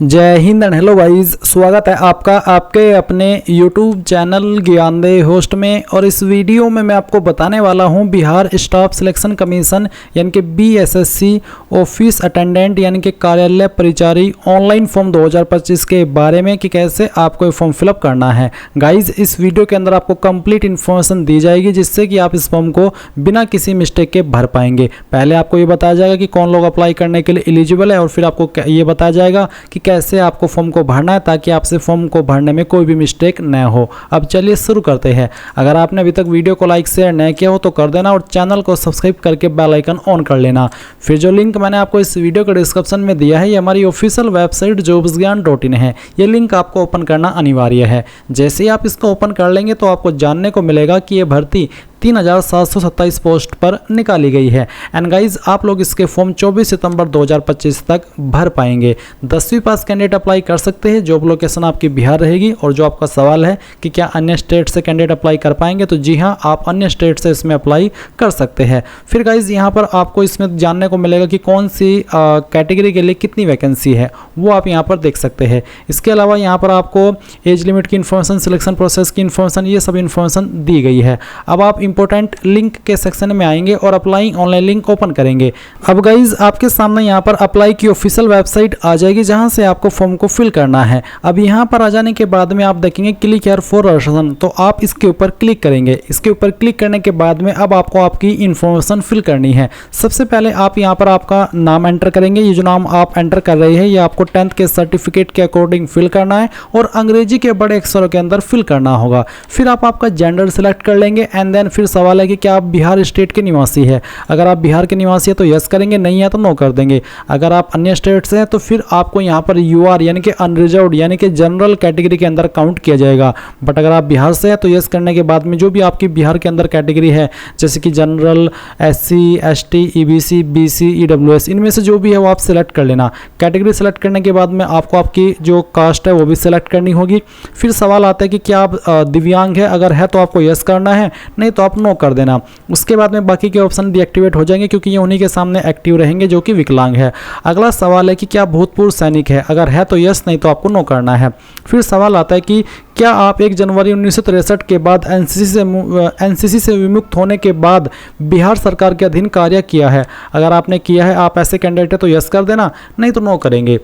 जय Hind and hello guys, स्वागत है आपका आपके अपने YouTube चैनल ज्ञानदेह होस्ट में। और इस वीडियो में मैं आपको बताने वाला हूं बिहार स्टाफ सिलेक्शन कमीशन यानी कि BSSC ऑफिस अटेंडेंट यानी कि कार्यालय परिचारी ऑनलाइन फॉर्म 2025 के बारे में कि कैसे आपको ये फॉर्म फिलअप करना है। गाइज इस वीडियो के अंदर आपको कंप्लीट इन्फॉर्मेशन दी जाएगी जिससे कि आप इस फॉर्म को बिना किसी मिस्टेक के भर पाएंगे। पहले आपको ये बताया जाएगा कि कौन लोग अप्लाई करने के लिए एलिजिबल है और फिर आपको ये बताया जाएगा कि कैसे आपको फॉर्म को भरना है ताकि आपसे फॉर्म को भरने में कोई भी मिस्टेक न हो। अब चलिए शुरू करते हैं। अगर आपने अभी तक वीडियो को लाइक शेयर नहीं किया हो तो कर देना और चैनल को सब्सक्राइब करके बेल आइकन ऑन कर लेना। फिर जो लिंक मैंने आपको इस वीडियो के डिस्क्रिप्शन में दिया है ये हमारी ऑफिशियल वेबसाइट jobsgyan.in है। ये लिंक आपको ओपन करना अनिवार्य है। जैसे ही आप इसको ओपन कर लेंगे तो आपको जानने को मिलेगा कि ये भर्ती 3727 पोस्ट पर निकाली गई है। एंड गाइज आप लोग इसके फॉर्म 24 सितंबर 2025 तक भर पाएंगे। 10वीं पास कैंडिडेट अप्लाई कर सकते हैं। जॉब लोकेशन आपकी बिहार रहेगी। और जो आपका सवाल है कि क्या अन्य स्टेट से कैंडिडेट अप्लाई कर पाएंगे, तो जी हाँ, आप अन्य स्टेट से इसमें अप्लाई कर सकते हैं। फिर गाइज यहाँ पर आपको इसमें जानने को मिलेगा कि कौन सी कैटेगरी के लिए कितनी वैकेंसी है, वो आप यहाँ पर देख सकते हैं। इसके अलावा यहाँ पर आपको एज लिमिट की इन्फॉर्मेशन, सिलेक्शन प्रोसेस की इन्फॉर्मेशन, ये सब इन्फॉर्मेशन दी गई है। अब आप इंपॉर्टेंट लिंक के सेक्शन में आएंगे और अप्लाई ऑनलाइन लिंक ओपन करेंगे। अब गाइज आपके सामने यहाँ पर अप्लाई की ऑफिशियल वेबसाइट आ जाएगी जहां से आपको फॉर्म को फिल करना है। अब यहाँ पर आ जाने के बाद में आप देखेंगे क्लिक हियर फॉर रजिस्ट्रेशन, तो आप इसके ऊपर क्लिक करेंगे। इसके ऊपर क्लिक करने के बाद में अब आपको आपकी इंफॉर्मेशन फिल करनी है। सबसे पहले आप यहाँ पर आपका नाम एंटर करेंगे। ये जो नाम आप एंटर कर रहे हैं ये आपको 10th के सर्टिफिकेट के अकॉर्डिंग फिल करना है और अंग्रेजी के बड़े अक्षरों के अंदर फिल करना होगा। फिर आप आपका जेंडर सिलेक्ट कर लेंगे। एंड देन फिर सवाल है कि क्या आप बिहार स्टेट के निवासी है। अगर आप बिहार के निवासी है तो यस करेंगे, नहीं है तो नो कर देंगे। अगर आप अन्य स्टेट से हैं तो फिर आपको यहाँ पर UR यानी कि अनरिजर्व्ड यानी कि जनरल कैटेगरी के अंदर काउंट किया जाएगा। बट अगर आप बिहार से हैं तो यस करने के बाद में जो भी आपकी बिहार के अंदर कैटेगरी है जैसे कि general, SC, ST, EBC, BC, EWS, इनमें से जो भी है वो आप सिलेक्ट कर लेना। कैटेगरी सेलेक्ट करने के बाद में आपको आपकी जो कास्ट है वो भी सिलेक्ट करनी होगी। फिर सवाल आता है कि क्या आप दिव्यांग है। अगर है तो आपको यस करना है, नहीं तो आप नो कर देना। उसके बाद में बाकी के ऑप्शन डीएक्टिवेट हो जाएंगे क्योंकि ये उन्हीं के सामने एक्टिव रहेंगे जो कि विकलांग है। अगला सवाल है कि क्या भूतपूर्व सैनिक है। अगर है तो यस, नहीं तो आपको नो करना है। फिर सवाल आता है कि क्या आप 1 जनवरी 1963 के बाद एनसीसी से विमुक्त होने के बाद बिहार सरकार के अधीन कार्य किया है। अगर आपने किया है, आप ऐसे कैंडिडेट है तो यस कर देना, नहीं तो नो करेंगे।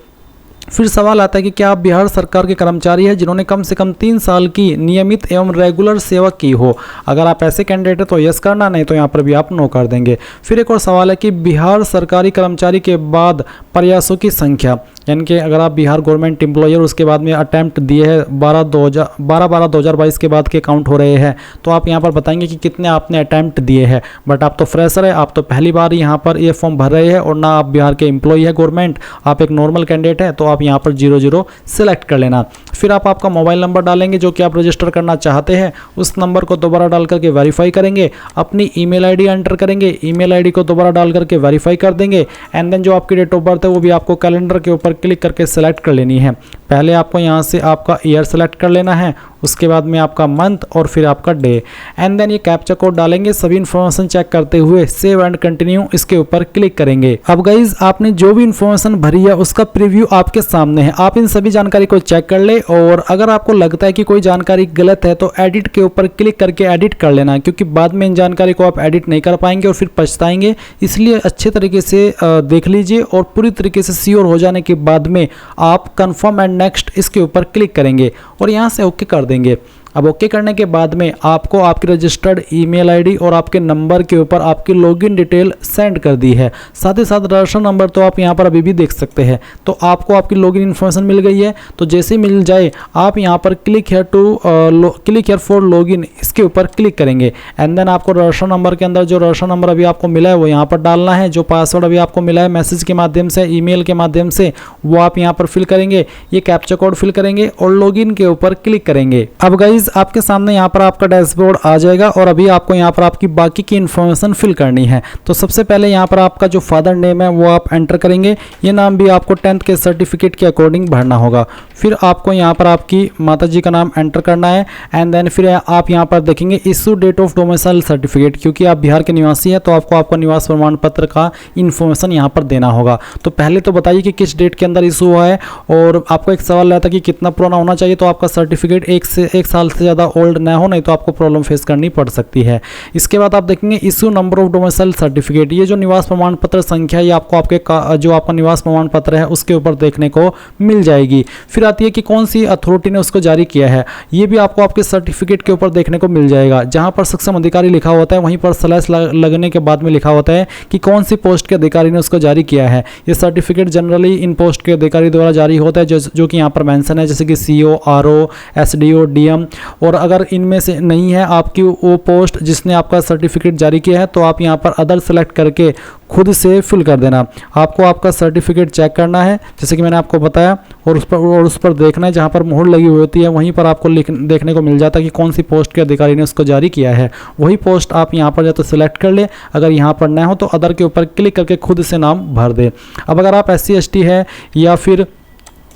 फिर सवाल आता है कि क्या आप बिहार सरकार के कर्मचारी हैं जिन्होंने कम से कम 3 साल की नियमित एवं रेगुलर सेवा की हो। अगर आप ऐसे कैंडिडेट हैं तो यस करना, नहीं तो यहाँ पर भी आप नो कर देंगे। फिर एक और सवाल है कि बिहार सरकारी कर्मचारी के बाद प्रयासों की संख्या, यानी कि अगर आप बिहार गवर्नमेंट एम्प्लॉयर उसके बाद में अटैम्प्ट दिए हैं 12/12/2022 के बाद के काउंट हो रहे हैं, तो आप यहाँ पर बताएंगे कि कितने आपने अटैम्प्ट दिए हैं। बट आप तो फ्रेशर है, आप तो पहली बार यहाँ पर ये फॉर्म भर रहे हैं और ना आप बिहार के एम्प्लॉय है गवर्नमेंट, आप एक नॉर्मल कैंडिडेट है, तो आप यहाँ पर 00 सेलेक्ट कर लेना। फिर आप आपका मोबाइल नंबर डालेंगे जो कि आप रजिस्टर करना चाहते हैं, उस नंबर को दोबारा डाल करके वेरीफाई करेंगे। अपनी ईमेल आईडी एंटर करेंगे, ईमेल आईडी को दोबारा डाल करके वेरीफाई कर देंगे। एंड देन जो आपकी डेट ऑफ बर्थ है वो भी आपको कैलेंडर के ऊपर क्लिक करके सेलेक्ट कर लेनी है। पहले आपको यहाँ से आपका ईयर सेलेक्ट कर लेना है, उसके बाद में आपका मंथ और फिर आपका डे। एंड देन ये कैप्चा कोड डालेंगे। सभी इन्फॉर्मेशन चेक करते हुए सेव एंड कंटिन्यू इसके ऊपर क्लिक करेंगे। अब गाइज आपने जो भी इन्फॉर्मेशन भरी है उसका प्रीव्यू आपके सामने है। आप इन सभी जानकारी को चेक कर ले और अगर आपको लगता है कि कोई जानकारी गलत है तो एडिट के ऊपर क्लिक करके एडिट कर लेना, क्योंकि बाद में इन जानकारी को आप एडिट नहीं कर पाएंगे और फिर पछताएंगे। इसलिए अच्छे तरीके से देख लीजिए और पूरी तरीके से श्योर हो जाने के बाद में आप कंफर्म एंड नेक्स्ट इसके ऊपर क्लिक करेंगे और यहाँ से ओके कर देंगे। अब ओके करने के बाद में आपको आपकी रजिस्टर्ड ईमेल आईडी और आपके नंबर के ऊपर आपकी लॉगिन डिटेल सेंड कर दी है। साथ ही साथ रजिस्टर नंबर तो आप यहाँ पर अभी भी देख सकते हैं। तो आपको आपकी लॉगिन इन्फॉर्मेशन मिल गई है। तो जैसे ही मिल जाए आप यहाँ पर क्लिक हियर फॉर लॉगिन इसके ऊपर क्लिक करेंगे। एंड देन आपको रजिस्टर नंबर के अंदर जो रजिस्टर नंबर अभी आपको मिला है वो यहाँ पर डालना है। जो पासवर्ड अभी आपको मिला है मैसेज के माध्यम से, ईमेल के माध्यम से, वो आप यहाँ पर फिल करेंगे। ये कैप्चा कोड फिल करेंगे और लॉगिन के ऊपर क्लिक करेंगे। अब गाइज गाइज आपके सामने यहाँ पर आपका डैशबोर्ड आ जाएगा और अभी आपको यहाँ पर आपकी बाकी की इन्फॉर्मेशन फिल करनी है। तो सबसे पहले यहाँ पर आपका जो फादर नेम है वो आप एंटर करेंगे। ये नाम भी आपको 10th के सर्टिफिकेट के अकॉर्डिंग भरना होगा। फिर आपको यहाँ पर आपकी माता जी का नाम एंटर करना है एंड देन फिर आप यहाँ पर देखेंगे issue date of domicile certificate. क्योंकि आप बिहार के निवासी हैं तो आपको आपका निवास प्रमाण पत्र का इन्फॉर्मेशन यहाँ पर देना होगा। तो पहले तो बताइए कि किस डेट के अंदर इशू हुआ है। और आपको एक सवाल रहता है कि कितना पुराना होना चाहिए, तो आपका सर्टिफिकेट एक साल से ज़्यादा ओल्ड ना हो, नहीं तो आपको प्रॉब्लम फेस करनी पड़ सकती है। इसके बाद आप देखेंगे issue number of domicile certificate. ये जो निवास प्रमाण पत्र संख्या ये आपको आपके जो आपका निवास प्रमाण पत्र है उसके ऊपर देखने को मिल जाएगी। फिर आती है कि कौन सी अथॉरिटी ने उसको जारी किया है, ये भी आपको आपके सर्टिफिकेट के ऊपर देखने को मिल जाएगा। जहां पर सक्षम अधिकारी लिखा होता है वहीं पर स्लैश लगने के बाद में लिखा होता है कि कौन सी पोस्ट के अधिकारी ने उसको जारी किया है। ये सर्टिफिकेट जनरली इन पोस्ट के अधिकारी द्वारा जारी होता है जो कि यहाँ पर मेंशन है, जैसे कि CO, RO, SDO, DM। और अगर इनमें से नहीं है आपकी वो पोस्ट जिसने आपका सर्टिफिकेट जारी किया है तो आप यहाँ पर अदर सेलेक्ट करके खुद से फिल कर देना। आपको आपका सर्टिफिकेट चेक करना है जैसे कि मैंने आपको बताया, और उस पर देखना है जहाँ पर मोहर लगी हुई होती है वहीं पर आपको देखने को मिल जाता है कि कौन सी पोस्ट के अधिकारी ने उसको जारी किया है। वही पोस्ट आप यहाँ पर या तो सिलेक्ट कर ले, अगर यहाँ पर न हो तो अदर के ऊपर क्लिक करके खुद से नाम भर दे। अब अगर आप SC ST है या फिर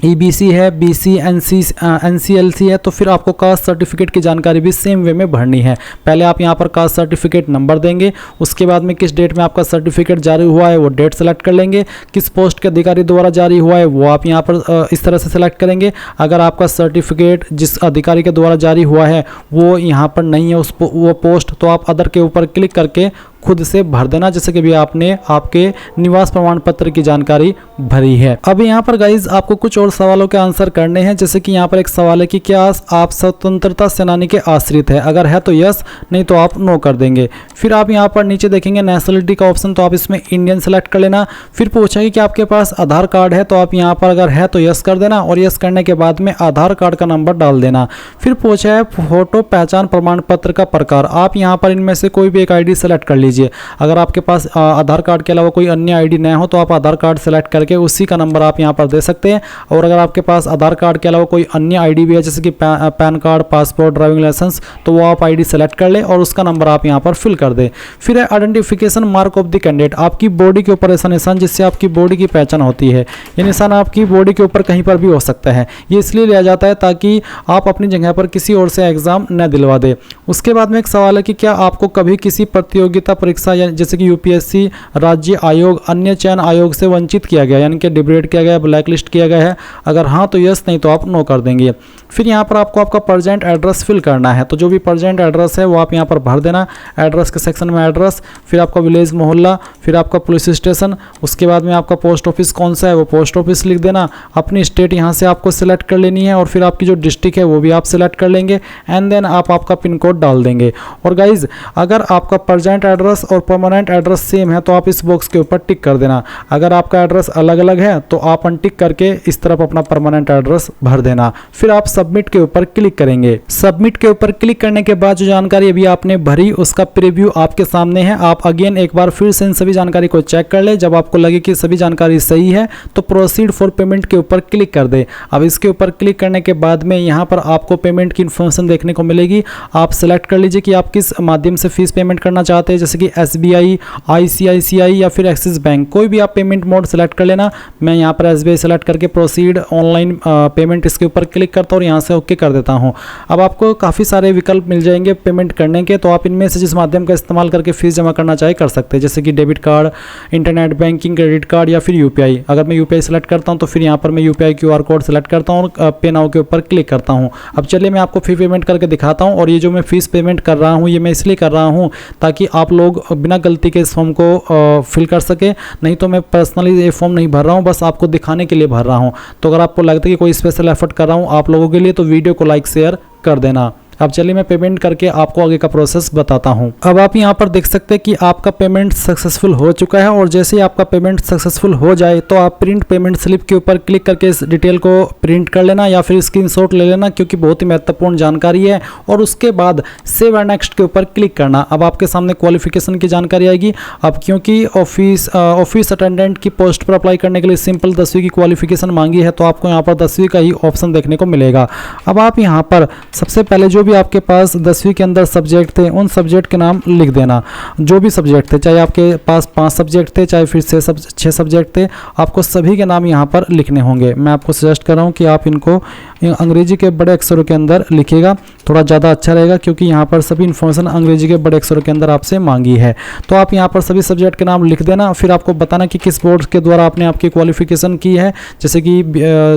EBC है, BC NCLC है तो फिर आपको कास्ट सर्टिफिकेट की जानकारी भी सेम वे में भरनी है। पहले आप यहाँ पर कास्ट सर्टिफिकेट नंबर देंगे, उसके बाद में किस डेट में आपका सर्टिफिकेट जारी हुआ है वो डेट सेलेक्ट कर लेंगे, किस पोस्ट के अधिकारी द्वारा जारी हुआ है वो आप यहाँ पर इस तरह से सेलेक्ट करेंगे। अगर आपका सर्टिफिकेट जिस अधिकारी के द्वारा जारी हुआ है वो यहाँ पर नहीं है वो पोस्ट, तो आप अदर के ऊपर क्लिक करके खुद से भर देना, जैसे कि भी आपने आपके निवास प्रमाण पत्र की जानकारी भरी है। अब यहाँ पर गाइज आपको कुछ और सवालों के आंसर करने हैं। जैसे कि यहाँ पर एक सवाल है कि क्या आप स्वतंत्रता सेनानी के आश्रित है, अगर है तो यस, नहीं तो आप नो कर देंगे। फिर आप यहाँ पर नीचे देखेंगे नेशनलिटी का ऑप्शन, तो आप इसमें इंडियन सेलेक्ट कर लेना। फिर पूछा कि आपके पास आधार कार्ड है, तो आप यहाँ पर अगर है तो यस कर देना और यस करने के बाद में आधार कार्ड का नंबर डाल देना। फिर पूछा है फोटो पहचान प्रमाण पत्र का प्रकार, आप यहाँ पर इनमें से कोई भी एक ID सेलेक्ट कर लीजिए। अगर आपके पास आधार कार्ड के अलावा कोई अन्य ID न हो तो आप आधार कार्ड सेलेक्ट करके उसी का नंबर आप यहाँ पर दे सकते हैं। और अगर आपके पास आधार कार्ड के अलावा कोई अन्य ID भी है जैसे कि PAN card, passport, driving licence, तो वो आप ID सेलेक्ट कर ले और उसका नंबर आप यहाँ पर फिल कर दे। फिर है identification mark of the candidate, आपकी बॉडी के ऊपर ऐसा निशान जिससे आपकी बॉडी की पहचान होती है। ये निशान आपकी बॉडी के ऊपर कहीं पर भी हो सकता है, ये इसलिए लिया जाता है ताकि आप अपनी जगह पर किसी और से एग्जाम न दिलवा दे। उसके बाद में एक सवाल है कि क्या आपको कभी किसी प्रतियोगिता परीक्षा या जैसे कि UPSC, राज्य आयोग, अन्य चयन आयोग से वंचित किया गया, यानी कि डिग्रेड किया गया, ब्लैक लिस्ट किया गया है, अगर हाँ तो यस, नहीं तो आप नो कर देंगे। फिर यहाँ पर आपको आपका प्रेजेंट एड्रेस फिल करना है, तो जो भी प्रेजेंट एड्रेस है वो आप यहाँ पर भर देना। एड्रेस के सेक्शन में एड्रेस, फिर आपका विलेज मोहल्ला, फिर आपका पुलिस स्टेशन, उसके बाद में आपका पोस्ट ऑफिस कौन सा है वो पोस्ट ऑफिस लिख देना। अपनी स्टेट यहाँ से आपको सिलेक्ट कर लेनी है और फिर आपकी जो डिस्ट्रिक्ट है वो भी आप सिलेक्ट कर लेंगे एंड देन आप आपका पिन कोड डाल देंगे। और गाइज अगर आपका प्रेजेंट एड्रेस और परमानेंट एड्रेस सेम है तो आप इस बॉक्स के ऊपर टिक कर देना। अगर आपका एड्रेस अलग अलग है तो आप अनटिक करके इस तरफ अपना परमानेंट एड्रेस भर देना। फिर आप सबमिट के ऊपर क्लिक करेंगे। सबमिट के ऊपर क्लिक करने के बाद जो जानकारी अभी आपने भरी उसका प्रीव्यू आपके सामने है। आप अगेन एक बार फिर से इन सभी जानकारी को चेक कर ले। जब आपको लगे कि सभी जानकारी सही है तो प्रोसीड फॉर पेमेंट के ऊपर क्लिक कर दे। अब इसके ऊपर क्लिक करने के बाद में यहाँ पर आपको पेमेंट की इन्फॉर्मेशन देखने को मिलेगी। आप सेलेक्ट कर लीजिए कि आप किस माध्यम से फीस पेमेंट करना चाहते हैं, जैसे कि SBI, ICICI या फिर एक्सिस बैंक, कोई भी आप पेमेंट मोड सेलेक्ट कर लेना। मैं यहाँ पर SBI सेलेक्ट करके प्रोसीड ऑनलाइन पेमेंट इसके ऊपर क्लिक करता हूँ और यहाँ से ओके कर देता हूँ। अब आपको काफ़ी सारे विकल्प मिल जाएंगे पेमेंट करने के, तो आप इनमें से जिस माध्यम का इस्तेमाल करके फीस जमा करना चाहे कर सकते हैं, जैसे कि debit card, internet banking, credit card या फिर UPI। अगर मैं UPI सेलेक्ट करता हूँ तो फिर यहाँ पर मैं UPI QR कोड सेलेक्ट करता हूँ और पे नाउ के ऊपर क्लिक करता हूँ। अब चलिए मैं आपको फी पेमेंट करके दिखाता हूँ। और ये जो मैं फीस पेमेंट कर रहा हूँ ये मैं इसलिए कर रहा हूँ ताकि आप लोग बिना गलती के इस फॉर्म को फिल कर सके, नहीं तो मैं पर्सनली ये फॉर्म नहीं भर रहा हूँ, बस आपको दिखाने के लिए भर रहा हूँ। तो अगर आपको लगता है कि कोई स्पेशल एफर्ट कर रहा हूँ आप लोगों के लिए तो वीडियो को लाइक शेयर कर देना। अब चलिए मैं पेमेंट करके आपको आगे का प्रोसेस बताता हूं। अब आप यहां पर देख सकते हैं कि आपका पेमेंट सक्सेसफुल हो चुका है और जैसे ही आपका पेमेंट सक्सेसफुल हो जाए तो आप प्रिंट पेमेंट स्लिप के ऊपर क्लिक करके इस डिटेल को प्रिंट कर लेना या फिर स्क्रीनशॉट ले लेना, क्योंकि बहुत ही महत्वपूर्ण जानकारी है। और उसके बाद सेव एंड नेक्स्ट के ऊपर क्लिक करना। अब आपके सामने क्वालिफिकेशन की जानकारी आएगी। अब क्योंकि ऑफिस अटेंडेंट की पोस्ट पर अप्लाई करने के लिए सिंपल 10वीं की क्वालिफिकेशन मांगी है तो आपको यहाँ पर 10वीं का ही ऑप्शन देखने को मिलेगा। अब आप यहाँ पर सबसे पहले जो भी आपके पास 10वीं के अंदर सब्जेक्ट थे उन सब्जेक्ट के नाम लिख देना। जो भी सब्जेक्ट थे, चाहे आपके पास 5 सब्जेक्ट थे, चाहे फिर 6 सब्जेक्ट थे, आपको सभी के नाम यहाँ पर लिखने होंगे। मैं आपको सजेस्ट कर रहा हूँ कि आप इनको अंग्रेजी के बड़े अक्षरों के अंदर लिखिएगा, थोड़ा ज़्यादा अच्छा रहेगा, क्योंकि यहाँ पर सभी इन्फॉर्मेशन अंग्रेजी के बड़े अक्षरों के अंदर आपसे मांगी है। तो आप यहाँ पर सभी सब्जेक्ट के नाम लिख देना, फिर आपको बताना कि किस बोर्ड के द्वारा आपने आपकी क्वालिफिकेशन की है, जैसे कि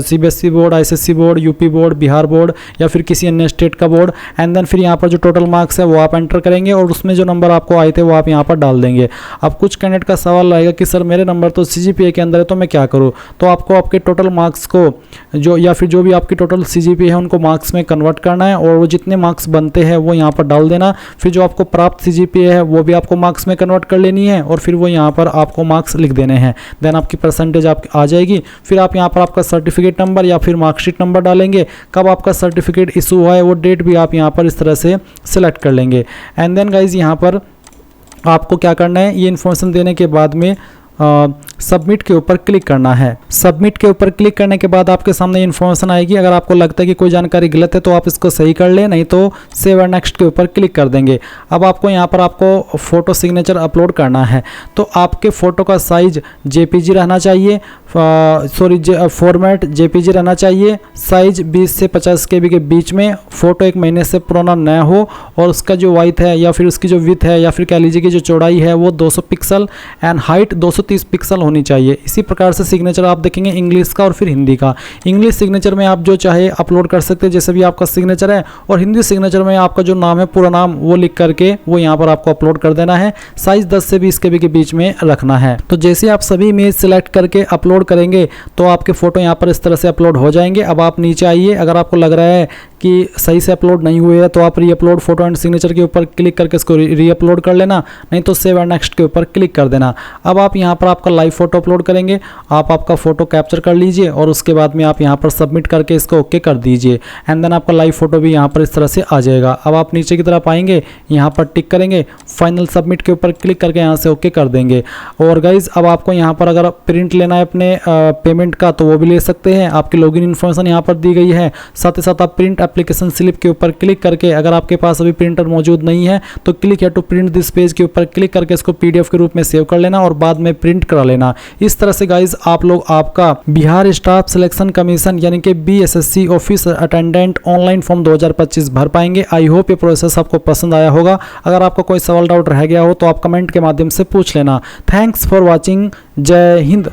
CBSE board, ICSE board, UP board, Bihar board या फिर किसी अन्य स्टेट का बोर्ड। एंड देन फिर यहाँ पर जो टोटल मार्क्स है वो आप एंटर करेंगे और उसमें जो नंबर आपको आए थे वो आप यहाँ पर डाल देंगे। अब कुछ कैंडिडेट का सवाल आएगा कि सर मेरे नंबर तो CGPA के अंदर है, तो मैं क्या करूँ? तो आपको आपके टोटल मार्क्स को या फिर जो भी आपकी टोटल CGPA है उनको मार्क्स में कन्वर्ट करना है और वो जितने मार्क्स बनते हैं वो यहाँ पर डाल देना। फिर जो आपको प्राप्त CGPA है वो भी आपको मार्क्स में कन्वर्ट कर लेनी है और फिर वो यहाँ पर आपको मार्क्स लिख देने हैं। देन आपकी परसेंटेज आप आ जाएगी। फिर आप यहाँ पर आपका सर्टिफिकेट नंबर या फिर मार्कशीट नंबर डालेंगे, कब आपका सर्टिफिकेट इशू हुआ है वो डेट भी आप यहाँ पर इस तरह से सिलेक्ट कर लेंगे। एंड देन गाइज यहाँ पर आपको क्या करना है, ये इन्फॉर्मेशन देने के बाद में सबमिट के ऊपर क्लिक करना है। सबमिट के ऊपर क्लिक करने के बाद आपके सामने इन्फॉर्मेशन आएगी। अगर आपको लगता है कि कोई जानकारी गलत है तो आप इसको सही कर लें, नहीं तो सेव एंड नेक्स्ट के ऊपर क्लिक कर देंगे। अब आपको यहाँ पर आपको फ़ोटो सिग्नेचर अपलोड करना है, तो आपके फ़ोटो का साइज JPG रहना चाहिए, फॉर्मेट JPG रहना चाहिए। साइज 20 से 50 KB के बीच में, फ़ोटो 1 महीने से पुराना न हो और उसका जो वाइट है या फिर उसकी जो विथ है या फिर कह लीजिए कि जो चौड़ाई है वो 200 पिक्सल एंड हाइट 230 पिक्सल होनी चाहिए। इसी प्रकार से सिग्नेचर आप देखेंगे इंग्लिश का और फिर हिंदी का। इंग्लिश सिग्नेचर में आप जो चाहे अपलोड कर सकते हैं, जैसे भी आपका सिग्नेचर है, और हिंदी सिग्नेचर में आपका जो नाम है पूरा नाम वो लिख करके वो यहाँ पर आपको अपलोड कर देना है। साइज 10 से 20 KB के बीच में रखना है। तो जैसे आप सभी इमेज सिलेक्ट करके अपलोड करेंगे तो आपके फ़ोटो यहाँ पर इस तरह से अपलोड हो जाएंगे। अब आप नीचे आइए, अगर आपको लग रहा है कि सही से अपलोड नहीं हुए है तो आप री अपलोड फोटो एंड सिग्नेचर के ऊपर क्लिक करके इसको री अपलोड कर लेना, नहीं तो सेव एंड नेक्स्ट के ऊपर क्लिक कर देना। अब आप यहाँ पर आपका लाइव फोटो अपलोड करेंगे, आप आपका फ़ोटो कैप्चर कर लीजिए और उसके बाद में आप यहाँ पर सबमिट करके इसको ओके कर दीजिए। एंड देन आपका लाइव फोटो भी यहाँ पर इस तरह से आ जाएगा। अब आप नीचे की तरफ आएंगे, यहाँ पर टिक करेंगे, फाइनल सबमिट के ऊपर क्लिक करके यहाँ से ओके कर देंगे। और गाइज अब आपको यहाँ पर अगर प्रिंट लेना है अपने पेमेंट का तो वो भी ले सकते हैं। आपकी लॉगिन इन्फॉर्मेशन यहाँ पर दी गई है, साथ ही साथ आप प्रिंट एप्लीकेशन स्लिप के ऊपर क्लिक करके, अगर आपके पास अभी प्रिंटर मौजूद नहीं है तो क्लिक है टू प्रिंट दिस पेज के ऊपर क्लिक करके इसको PDF के रूप में सेव कर लेना और बाद में प्रिंट करा लेना। इस तरह से गाइज आप लोग आपका बिहार स्टाफ सिलेक्शन कमीशन यानी कि BSSC office attendant online form 2025 भर पाएंगे। आई होप ये प्रोसेस आपको पसंद आया होगा। अगर आपको कोई सवाल डाउट रह गया हो तो आप कमेंट के माध्यम से पूछ लेना। Thanks for watching. जय हिंद।